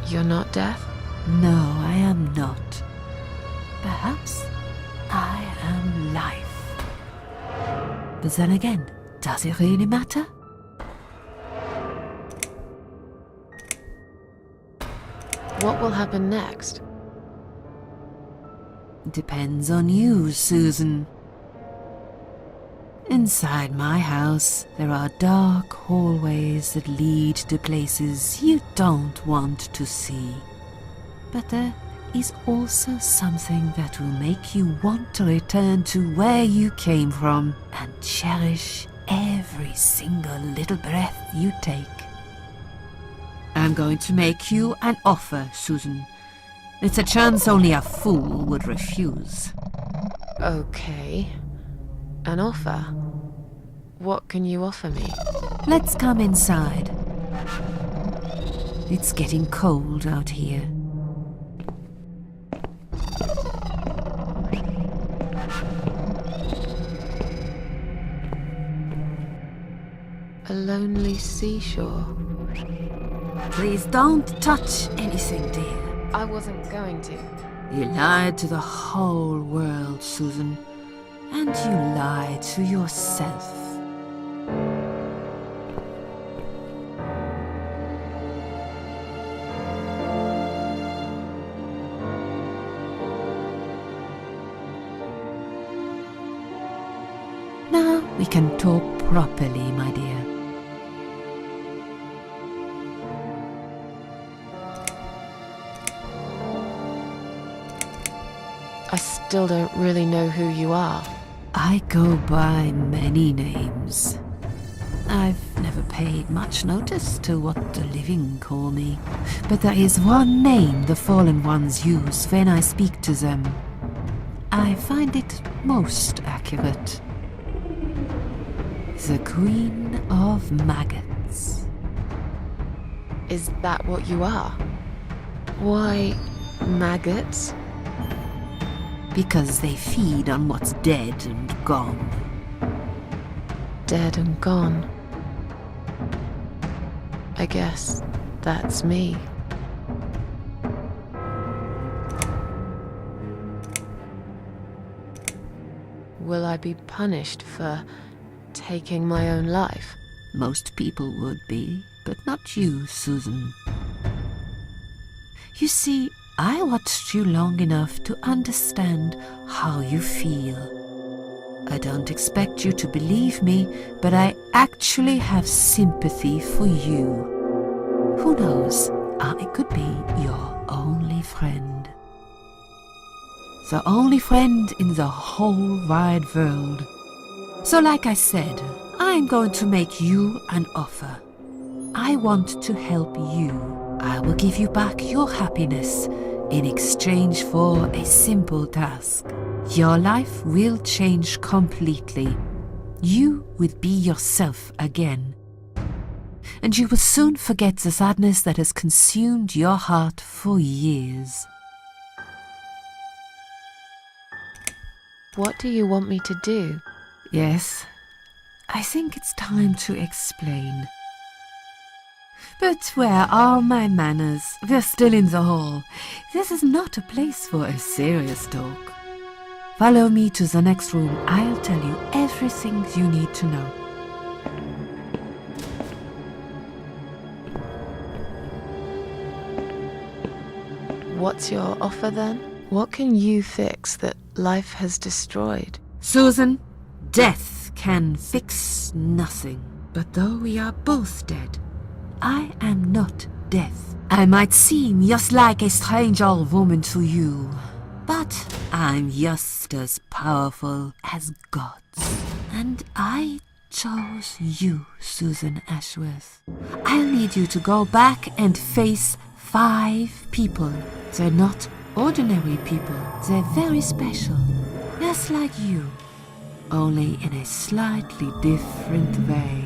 You're not death? No, I am not. Perhaps I am life. But then again, does it really matter? What will happen next? Depends on you, Susan. Inside my house, there are dark hallways that lead to places you don't want to see. But there is also something that will make you want to return to where you came from and cherish every single little breath you take. I'm going to make you an offer, Susan. It's a chance only a fool would refuse. Okay. An offer? What can you offer me? Let's come inside. It's getting cold out here. A lonely seashore. Please don't touch anything, dear. I wasn't going to. You lied to the whole world, Susan. And you lied to yourself. Now we can talk properly, my dear. I still don't really know who you are. I go by many names. I've never paid much notice to what the living call me, but there is one name the fallen ones use when I speak to them. I find it most accurate. The Queen of Maggots. Is that what you are? Why, maggots? Because they feed on what's dead and gone. Dead and gone. I guess that's me. Will I be punished for taking my own life? Most people would be, but not you, Susan. You see, I watched you long enough to understand how you feel. I don't expect you to believe me, but I actually have sympathy for you. Who knows, I could be your only friend. The only friend in the whole wide world. So like I said, I'm going to make you an offer. I want to help you. I will give you back your happiness in exchange for a simple task. Your life will change completely. You will be yourself again. And you will soon forget the sadness that has consumed your heart for years. What do you want me to do? Yes, I think it's time to explain. But where are my manners? We're still in the hall. This is not a place for a serious talk. Follow me to the next room. I'll tell you everything you need to know. What's your offer then? What can you fix that life has destroyed? Susan, death can fix nothing. But though we are both dead, I am not death. I might seem just like a strange old woman to you, but I'm just as powerful as gods. And I chose you, Susan Ashworth. I'll need you to go back and face 5 people. They're not ordinary people. They're very special. Just like you, only in a slightly different way.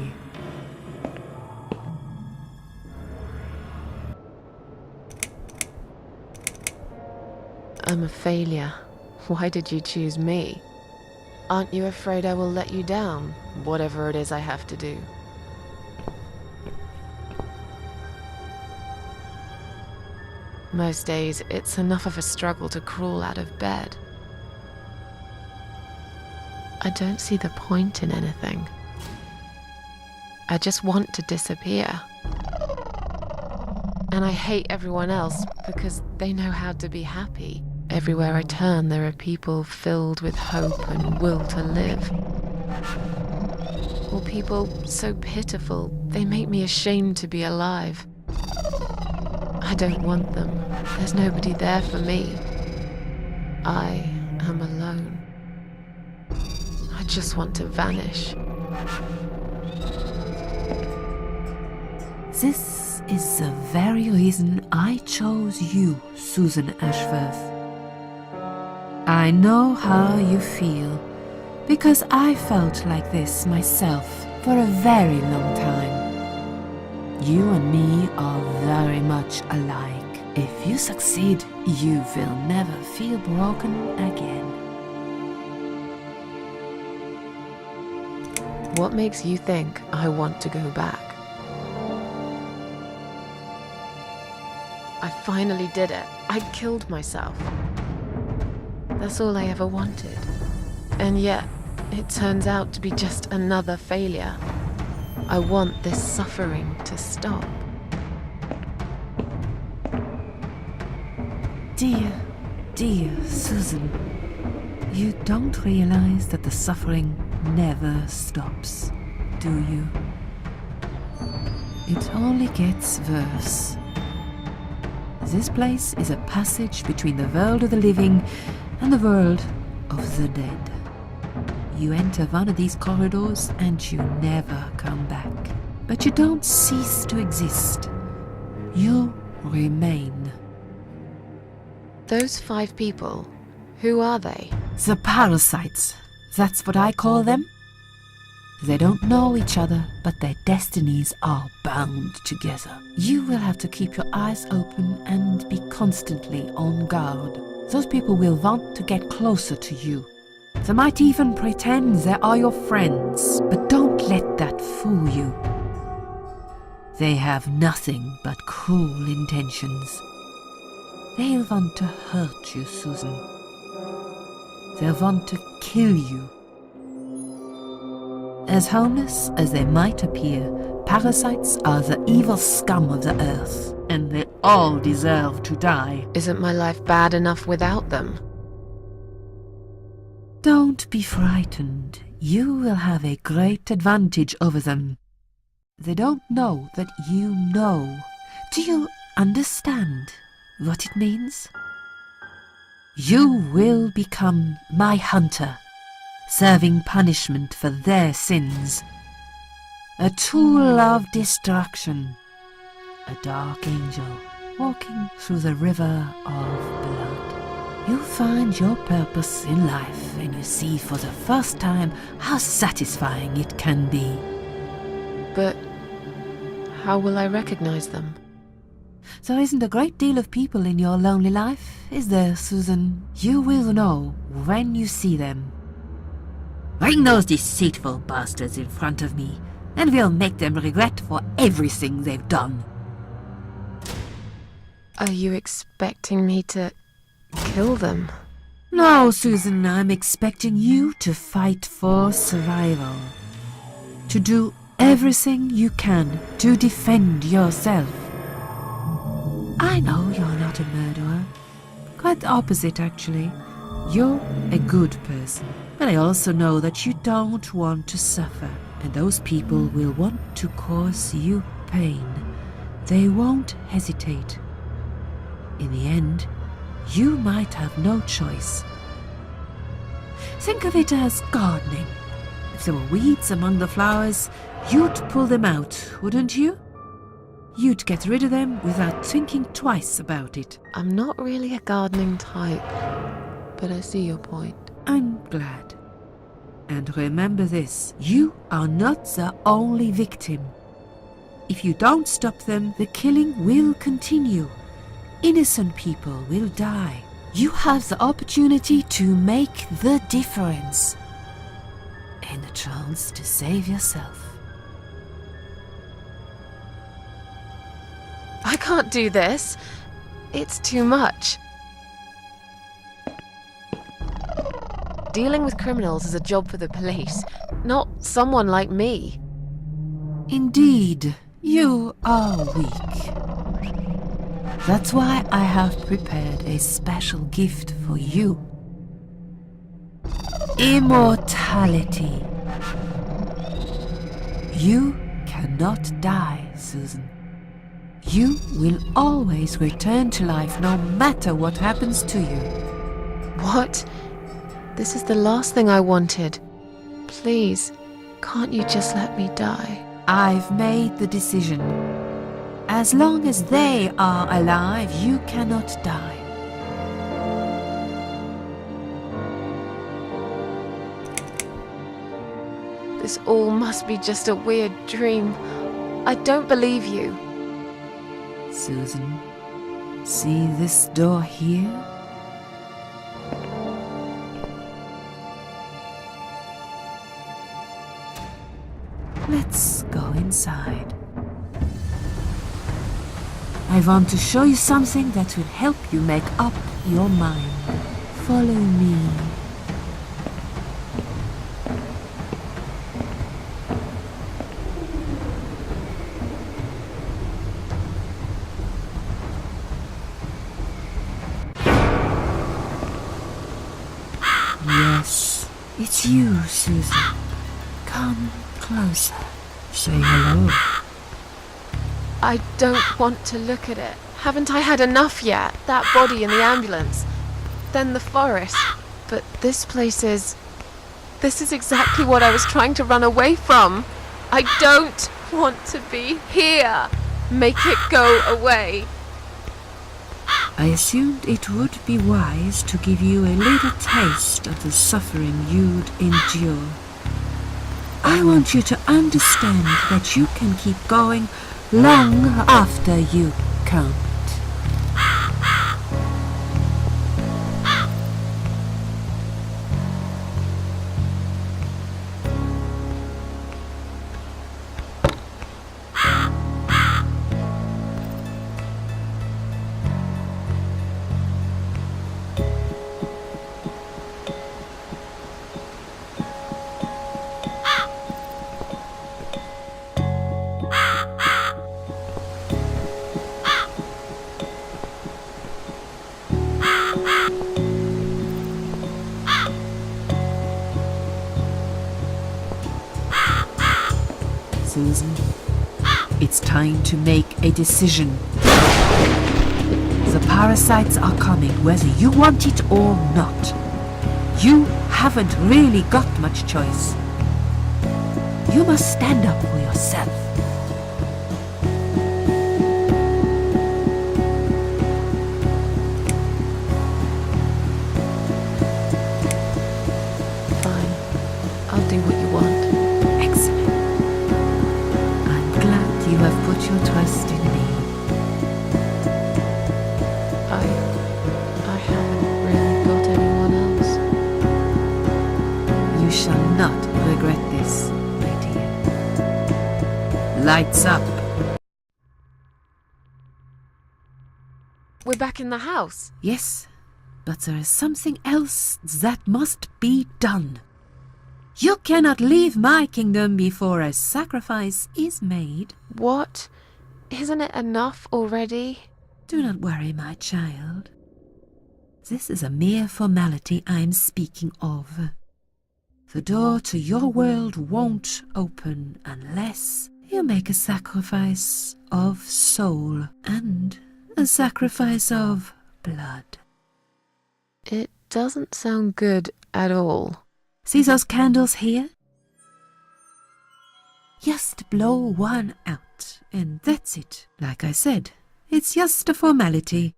I'm a failure. Why did you choose me? Aren't you afraid I will let you down, whatever it is I have to do? Most days, it's enough of a struggle to crawl out of bed. I don't see the point in anything. I just want to disappear. And I hate everyone else because they know how to be happy. Everywhere I turn, there are people filled with hope and will to live. Or people so pitiful, they make me ashamed to be alive. I don't want them. There's nobody there for me. I am alone. I just want to vanish. This is the very reason I chose you, Susan Ashworth. I know how you feel, because I felt like this myself for a very long time. You and me are very much alike. If you succeed, you will never feel broken again. What makes you think I want to go back? I finally did it. I killed myself. That's all I ever wanted. And yet, it turns out to be just another failure. I want this suffering to stop. Dear Susan, you don't realize that the suffering never stops, do you? It only gets worse. This place is a passage between the world of the living and the world of the dead. You enter one of these corridors and you never come back. But you don't cease to exist. You remain. Those 5 people, who are they? The parasites. That's what I call them. They don't know each other, but their destinies are bound together. You will have to keep your eyes open and be constantly on guard. Those people will want to get closer to you. They might even pretend they are your friends, but don't let that fool you. They have nothing but cruel intentions. They'll want to hurt you, Susan. They'll want to kill you. As harmless as they might appear, parasites are the evil scum of the earth, and they all deserve to die. Isn't my life bad enough without them? Don't be frightened. You will have a great advantage over them. They don't know that you know. Do you understand what it means? You will become my hunter, serving punishment for their sins. A tool of destruction. A dark angel walking through the river of blood. You find your purpose in life and you see for the first time how satisfying it can be. But how will I recognize them? There isn't a great deal of people in your lonely life, is there, Susan? You will know when you see them. Bring those deceitful bastards in front of me, and we'll make them regret for everything they've done. Are you expecting me to kill them? No, Susan, I'm expecting you to fight for survival. To do everything you can to defend yourself. I know you're not a murderer. Quite the opposite, actually. You're a good person. But I also know that you don't want to suffer. And those people will want to cause you pain. They won't hesitate. In the end, you might have no choice. Think of it as gardening. If there were weeds among the flowers, you'd pull them out, wouldn't you? You'd get rid of them without thinking twice about it. I'm not really a gardening type, but I see your point. I'm glad. And remember this, you are not the only victim. If you don't stop them, the killing will continue. Innocent people will die. You have the opportunity to make the difference. And a chance to save yourself. I can't do this. It's too much. Dealing with criminals is a job for the police, not someone like me. Indeed, you are weak. That's why I have prepared a special gift for you. Immortality. You cannot die, Susan. You will always return to life no matter what happens to you. What? This is the last thing I wanted. Please, can't you just let me die? I've made the decision. As long as they are alive, you cannot die. This all must be just a weird dream. I don't believe you. Susan, see this door here? Let's go inside. I want to show you something that will help you make up your mind. Follow me. Yes, it's you, Susan. Come closer. Say hello. I don't want to look at it. Haven't I had enough yet? That body in the ambulance. Then the forest. But this place is... This is exactly what I was trying to run away from. I don't want to be here. Make it go away. I assumed it would be wise to give you a little taste of the suffering you'd endure. I want you to understand that you can keep going long after you can't. Susan, it's time to make a decision. The parasites are coming, whether you want it or not. You haven't really got much choice. You must stand up for yourself. Fine. I'll do what you want. Excellent. I'm glad you have put your trust in me. I haven't really got anyone else. You shall not regret this, my dear. Lights up. We're back in the house. Yes, but there is something else that must be done. You cannot leave my kingdom before a sacrifice is made. What? Isn't it enough already? Do not worry, my child. This is a mere formality I'm speaking of. The door to your world won't open unless you make a sacrifice of soul and a sacrifice of blood. It doesn't sound good at all. See those candles here? Just blow one out, and that's it. Like I said, it's just a formality.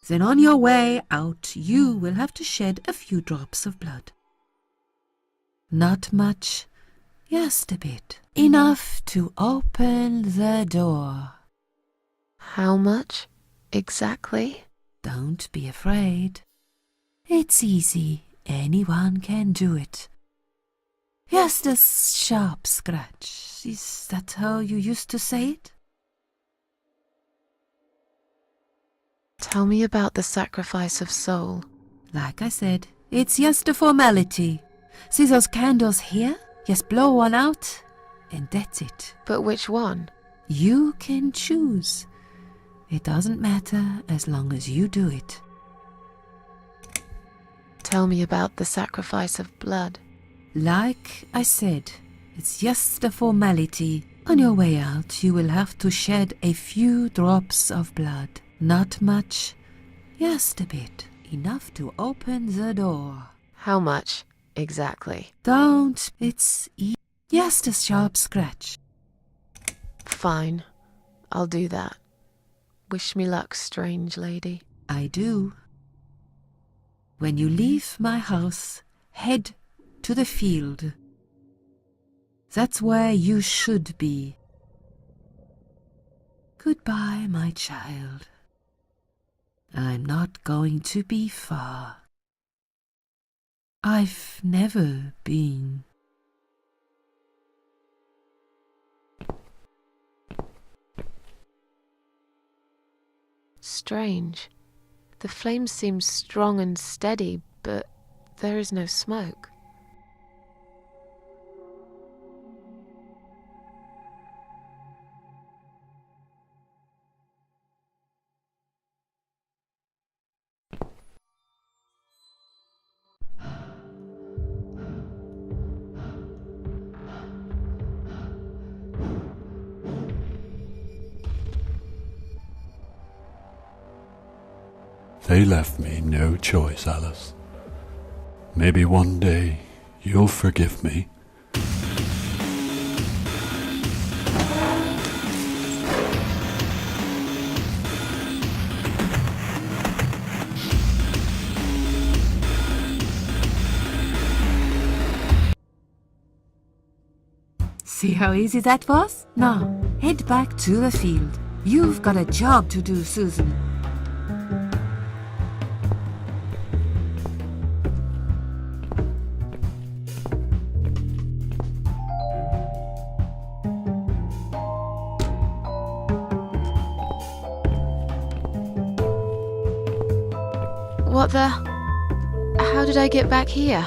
Then on your way out, you will have to shed a few drops of blood. Not much, just a bit. Enough to open the door. How much exactly? Don't be afraid. It's easy. Anyone can do it. Just a sharp scratch. Is that how you used to say it? Tell me about the sacrifice of soul. Like I said, it's just a formality. See those candles here? Just blow one out, and that's it. But which one? You can choose. It doesn't matter as long as you do it. Tell me about the sacrifice of blood. Like I said, it's just a formality. On your way out, you will have to shed a few drops of blood. Not much, just a bit. Enough to open the door. How much, exactly? Don't, just a sharp scratch. Fine, I'll do that. Wish me luck, strange lady. I do. When you leave my house, head to the field. That's where you should be. Goodbye, my child. I'm not going to be far. I've never been. Strange. The flame seems strong and steady, but there is no smoke. They left me no choice, Alice. Maybe one day you'll forgive me. See how easy that was? Now, head back to the field. You've got a job to do, Susan. What the? How did I get back here?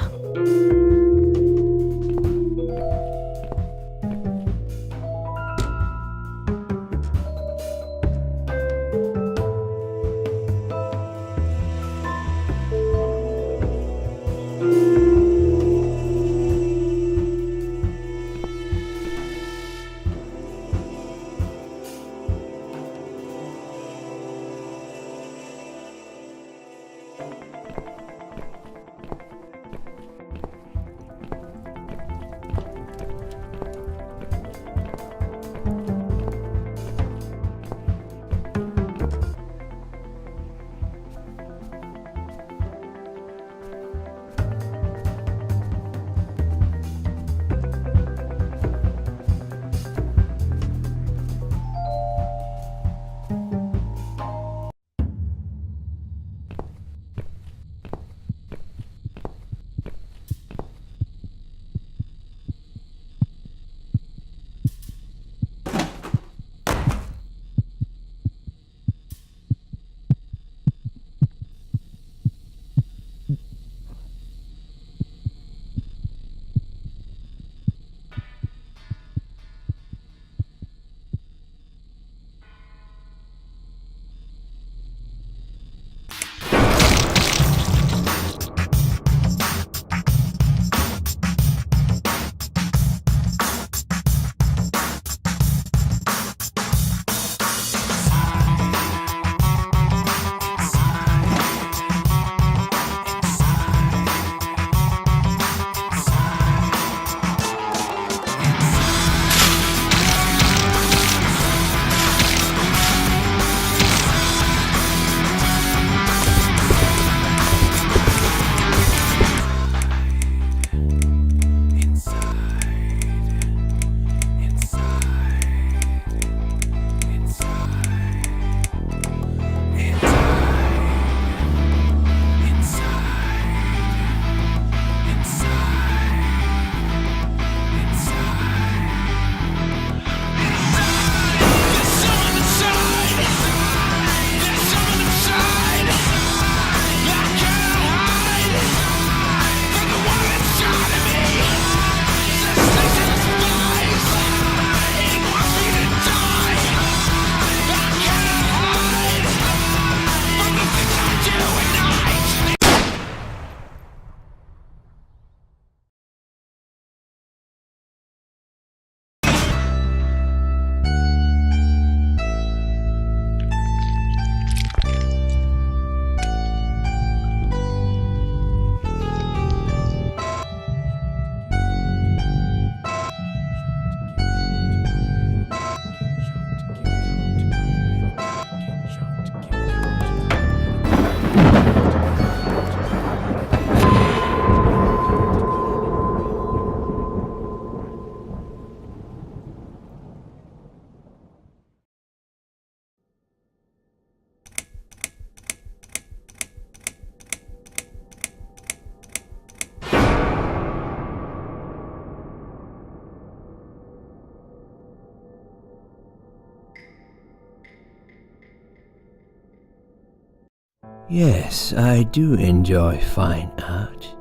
Yes, I do enjoy fine art.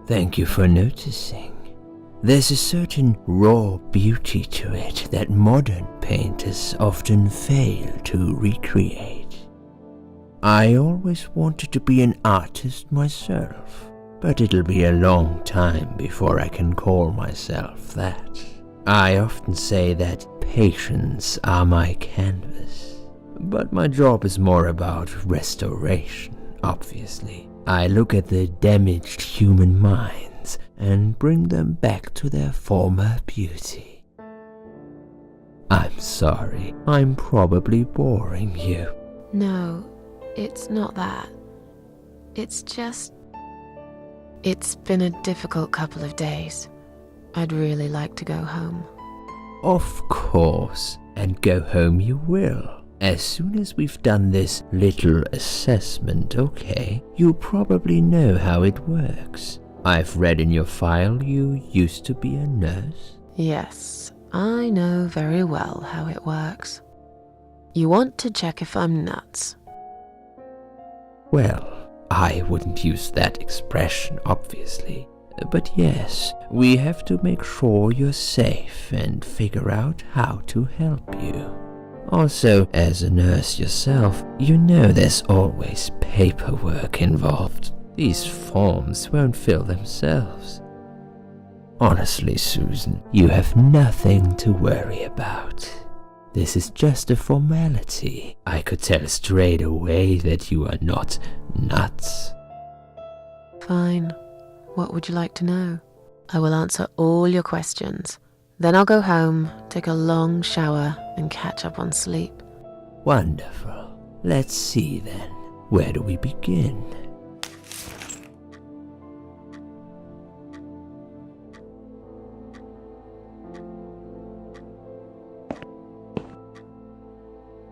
Thank you for noticing. There's a certain raw beauty to it that modern painters often fail to recreate. I always wanted to be an artist myself, but it'll be a long time before I can call myself that. I often say that patients are my canvas, but my job is more about restoration, obviously. I look at the damaged human minds and bring them back to their former beauty. I'm sorry, I'm probably boring you. No, it's not that. It's just... It's been a difficult couple of days. I'd really like to go home. Of course, and go home you will. As soon as we've done this little assessment, okay? You probably know how it works. I've read in your file you used to be a nurse. Yes, I know very well how it works. You want to check if I'm nuts. Well, I wouldn't use that expression, obviously. But yes, we have to make sure you're safe and figure out how to help you. Also, as a nurse yourself, you know there's always paperwork involved. These forms won't fill themselves. Honestly, Susan, you have nothing to worry about. This is just a formality. I could tell straight away that you are not nuts. Fine. What would you like to know? I will answer all your questions. Then I'll go home, take a long shower, and catch up on sleep. Wonderful. Let's see then. Where do we begin?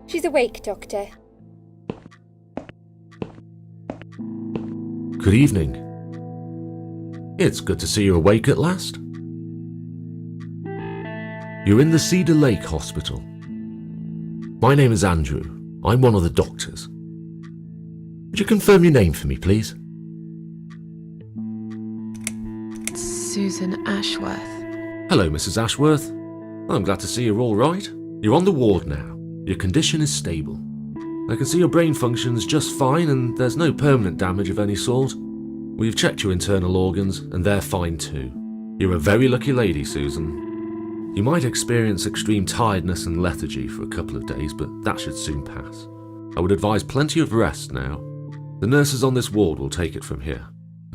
She's awake, Doctor. Good evening. It's good to see you awake at last. You're in the Cedar Lake Hospital. My name is Andrew. I'm one of the doctors. Would you confirm your name for me, please? Susan Ashworth. Hello, Mrs. Ashworth. I'm glad to see you're all right. You're on the ward now. Your condition is stable. I can see your brain functions just fine and there's no permanent damage of any sort. We've checked your internal organs and they're fine too. You're a very lucky lady, Susan. You might experience extreme tiredness and lethargy for a couple of days, but that should soon pass. I would advise plenty of rest now. The nurses on this ward will take it from here.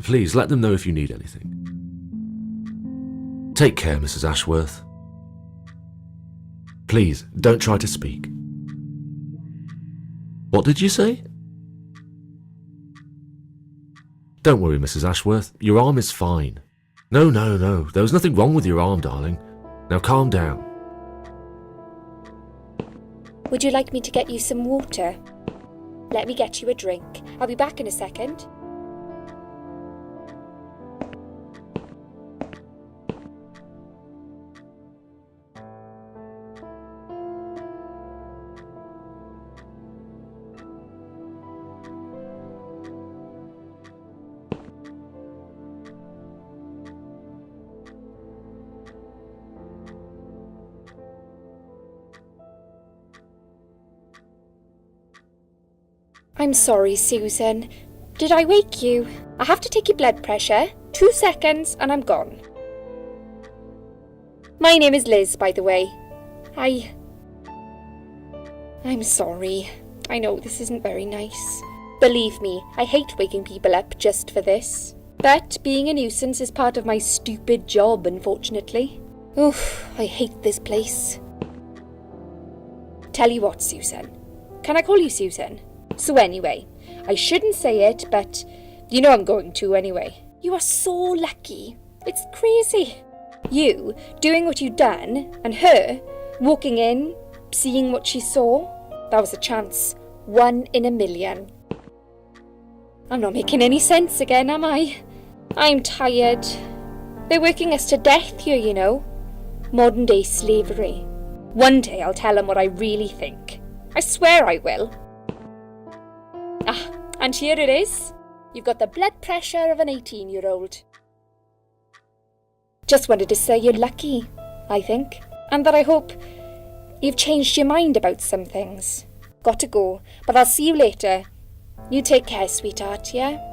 Please let them know if you need anything. Take care, Mrs. Ashworth. Please, don't try to speak. What did you say? Don't worry, Mrs. Ashworth. Your arm is fine. No. There was nothing wrong with your arm, darling. Now calm down. Would you like me to get you some water? Let me get you a drink. I'll be back in a second. I'm sorry, Susan. Did I wake you? I have to take your blood pressure. 2 seconds and I'm gone. My name is Liz, by the way. I'm sorry. I know this isn't very nice. Believe me, I hate waking people up just for this. But being a nuisance is part of my stupid job, unfortunately. Oof, I hate this place. Tell you what, Susan. Can I call you Susan? So anyway, I shouldn't say it, but you know I'm going to anyway. You are so lucky. It's crazy. You doing what you'd done, and her walking in, seeing what she saw. That was a chance. 1 in a million. I'm not making any sense again, am I? I'm tired. They're working us to death here, you know. Modern day slavery. One day I'll tell them what I really think. I swear I will. And here it is. You've got the blood pressure of an 18-year-old. Just wanted to say you're lucky, I think. And that I hope you've changed your mind about some things. Got to go, but I'll see you later. You take care, sweetheart, yeah?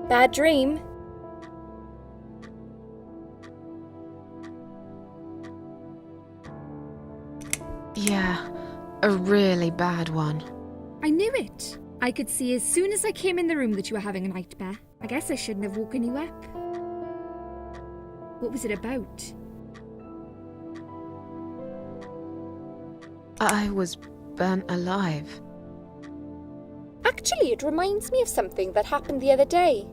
Bad dream? Yeah, a really bad one. I knew it. I could see as soon as I came in the room that you were having a nightmare. I guess I shouldn't have woken you up. What was it about? I was burnt alive. Actually, it reminds me of something that happened the other day.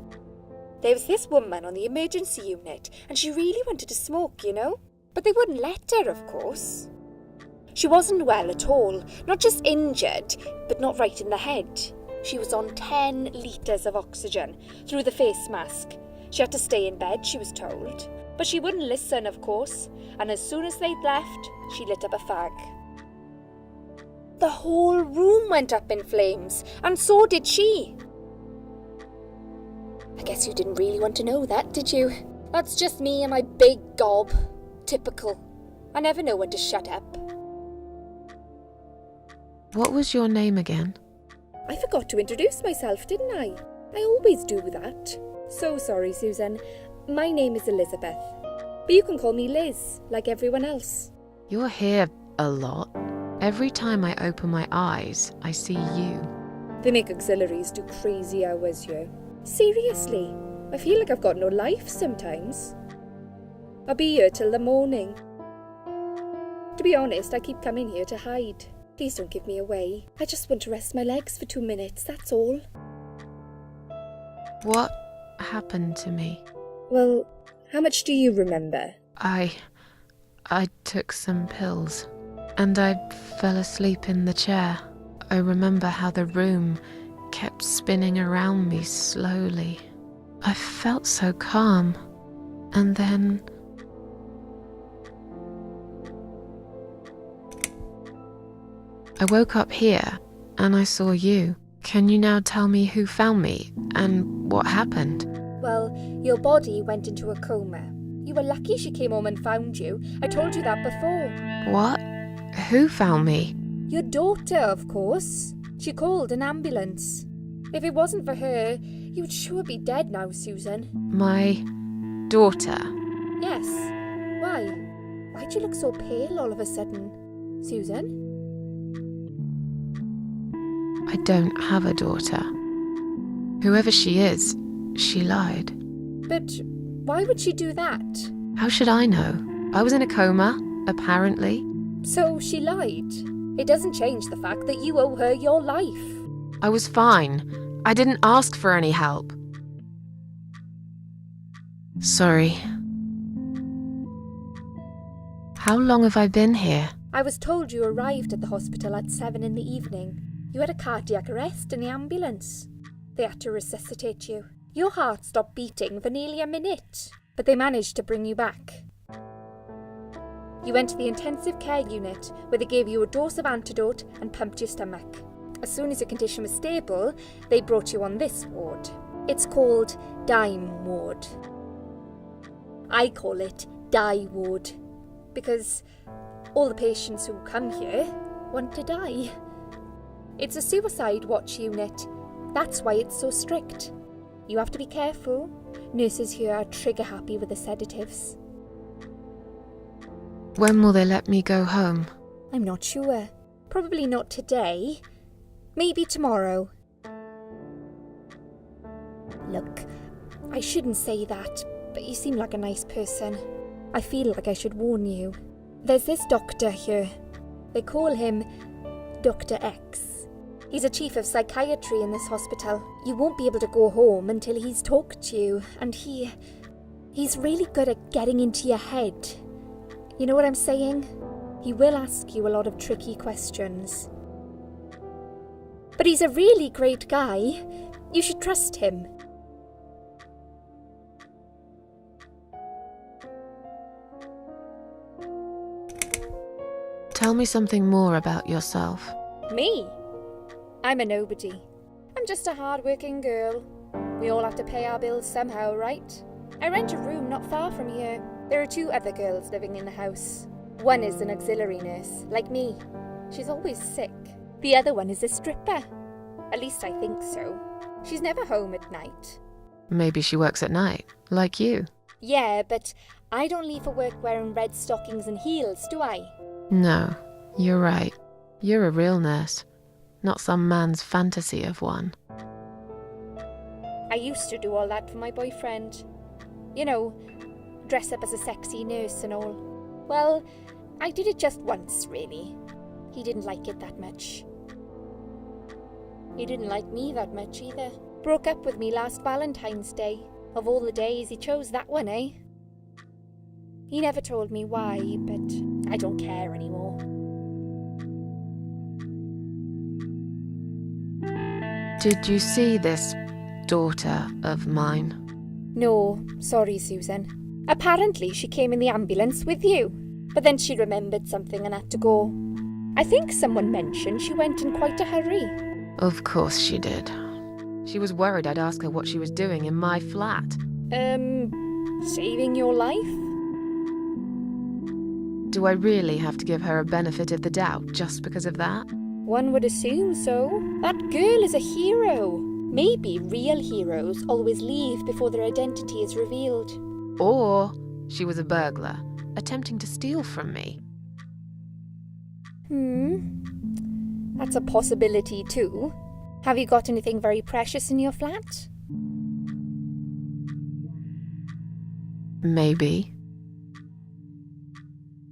There was this woman on the emergency unit, and she really wanted to smoke, you know? But they wouldn't let her, of course. She wasn't well at all, not just injured, but not right in the head. She was on 10 litres of oxygen through the face mask. She had to stay in bed, she was told. But she wouldn't listen, of course, and as soon as they'd left, she lit up a fag. The whole room went up in flames, and so did she. I guess you didn't really want to know that, did you? That's just me and my big gob. Typical. I never know when to shut up. What was your name again? I forgot to introduce myself, didn't I? I always do that. So sorry, Susan. My name is Elizabeth. But you can call me Liz, like everyone else. You're here a lot. Every time I open my eyes, I see you. They make auxiliaries do crazy hours here. Seriously, I feel like I've got no life sometimes. I'll be here till the morning. To be honest, I keep coming here to hide. Please don't give me away. I just want to rest my legs for 2 minutes, that's all. What happened to me? Well, how much do you remember? I took some pills, and I fell asleep in the chair. I remember how the room kept spinning around me slowly. I felt so calm, and then I woke up here and I saw you. Can you now tell me who found me and what happened? Well, your body went into a coma. You were lucky she came home and found you. I told you that before. What? Who found me? Your daughter, of course. She called an ambulance. If it wasn't for her, you would sure be dead now, Susan. My daughter. Yes. Why? Why'd you look so pale all of a sudden? Susan? I don't have a daughter. Whoever she is, she lied. But why would she do that? How should I know? I was in a coma, apparently. So she lied. It doesn't change the fact that you owe her your life. I was fine. I didn't ask for any help. Sorry. How long have I been here? I was told you arrived at the hospital at 7 in the evening. You had a cardiac arrest in the ambulance. They had to resuscitate you. Your heart stopped beating for nearly a minute, but they managed to bring you back. You went to the intensive care unit, where they gave you a dose of antidote and pumped your stomach. As soon as your condition was stable, they brought you on this ward. It's called Dime Ward. I call it Die Ward, because all the patients who come here want to die. It's a suicide watch unit. That's why it's so strict. You have to be careful. Nurses here are trigger happy with the sedatives. When will they let me go home? I'm not sure. Probably not today. Maybe tomorrow. Look, I shouldn't say that, but you seem like a nice person. I feel like I should warn you. There's this doctor here. They call him Dr. X. He's a chief of psychiatry in this hospital. You won't be able to go home until he's talked to you, and he's really good at getting into your head. You know what I'm saying? He will ask you a lot of tricky questions. But he's a really great guy. You should trust him. Tell me something more about yourself. Me? I'm a nobody. I'm just a hard-working girl. We all have to pay our bills somehow, right? I rent a room not far from here. There are 2 other girls living in the house. One is an auxiliary nurse, like me. She's always sick. The other one is a stripper. At least I think so. She's never home at night. Maybe she works at night, like you. Yeah, but I don't leave for work wearing red stockings and heels, do I? No, you're right. You're a real nurse, not some man's fantasy of one. I used to do all that for my boyfriend. You know, dress up as a sexy nurse and all. Well, I did it just once, really. He didn't like it that much. He didn't like me that much either. Broke up with me last Valentine's Day. Of all the days, he chose that one, eh? He never told me why, but I don't care anymore. Did you see this daughter of mine? No, sorry, Susan. Apparently she came in the ambulance with you, but then she remembered something and had to go. I think someone mentioned she went in quite a hurry. Of course she did. She was worried I'd ask her what she was doing in my flat. Saving your life? Do I really have to give her a benefit of the doubt just because of that? One would assume so. That girl is a hero. Maybe real heroes always leave before their identity is revealed. Or she was a burglar, attempting to steal from me. That's a possibility too. Have you got anything very precious in your flat? Maybe.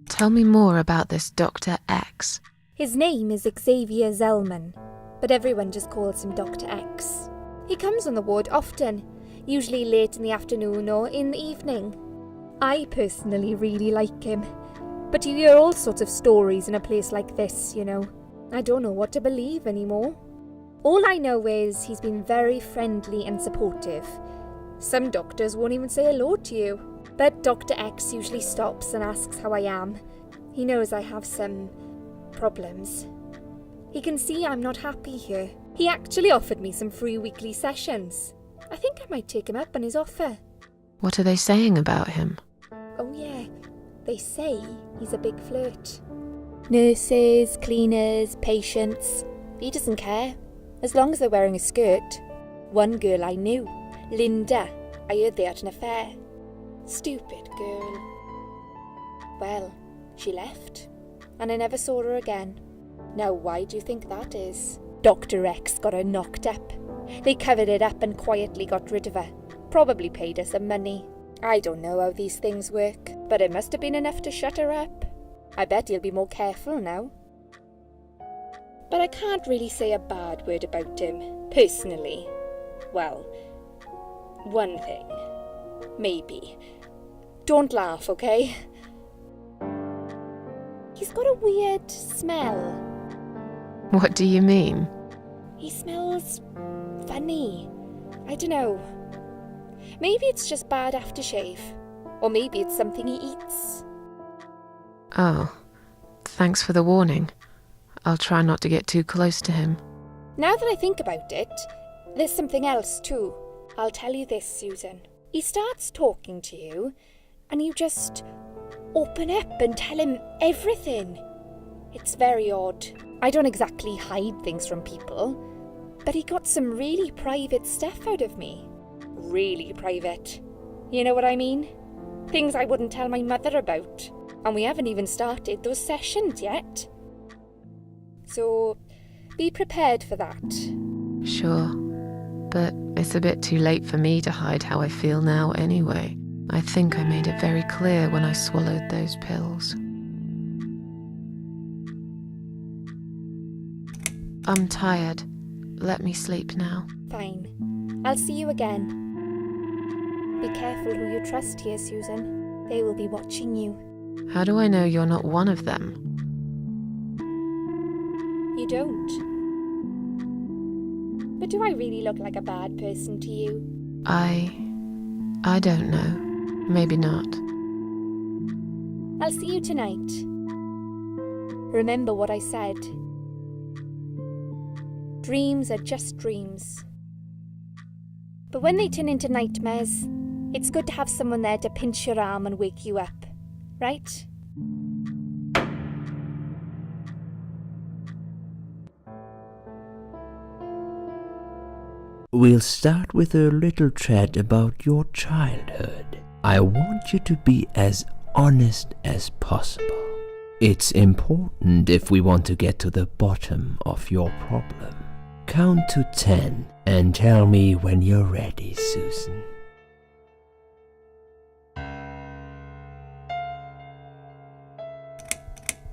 Tell me more about this Dr. X. His name is Xavier Zellman, but everyone just calls him Dr. X. He comes on the ward often, usually late in the afternoon or in the evening. I personally really like him, but you hear all sorts of stories in a place like this, you know. I don't know what to believe anymore. All I know is he's been very friendly and supportive. Some doctors won't even say hello to you, but Dr. X usually stops and asks how I am. He knows I have some problems. He can see I'm not happy here. He actually offered me some free weekly sessions. I think I might take him up on his offer. What are they saying about him? Oh yeah, they say he's a big flirt. Nurses, cleaners, patients. He doesn't care, as long as they're wearing a skirt. One girl I knew, Linda, I heard they had an affair. Stupid girl. Well, she left, and I never saw her again. Now why do you think that is? Dr. X got her knocked up. They covered it up and quietly got rid of her. Probably paid her some money. I don't know how these things work, but it must have been enough to shut her up. I bet he'll be more careful now. But I can't really say a bad word about him, personally. Well, one thing. Maybe. Don't laugh, okay? He's got a weird smell. What do you mean? He smells funny. I don't know. Maybe it's just bad aftershave. Or maybe it's something he eats. Oh, thanks for the warning. I'll try not to get too close to him. Now that I think about it, there's something else too. I'll tell you this, Susan. He starts talking to you, and you just open up and tell him everything. It's very odd. I don't exactly hide things from people, but he got some really private stuff out of me. Really private. You know what I mean? Things I wouldn't tell my mother about. And we haven't even started those sessions yet. So be prepared for that. Sure. But it's a bit too late for me to hide how I feel now anyway. I think I made it very clear when I swallowed those pills. I'm tired. Let me sleep now. Fine. I'll see you again. Be careful who you trust here, Susan. They will be watching you. How do I know you're not one of them? You don't. But do I really look like a bad person to you? I don't know. Maybe not. I'll see you tonight. Remember what I said. Dreams are just dreams. But when they turn into nightmares, it's good to have someone there to pinch your arm and wake you up, right? We'll start with a little chat about your childhood. I want you to be as honest as possible. It's important if we want to get to the bottom of your problem. Count to 10 and tell me when you're ready, Susan.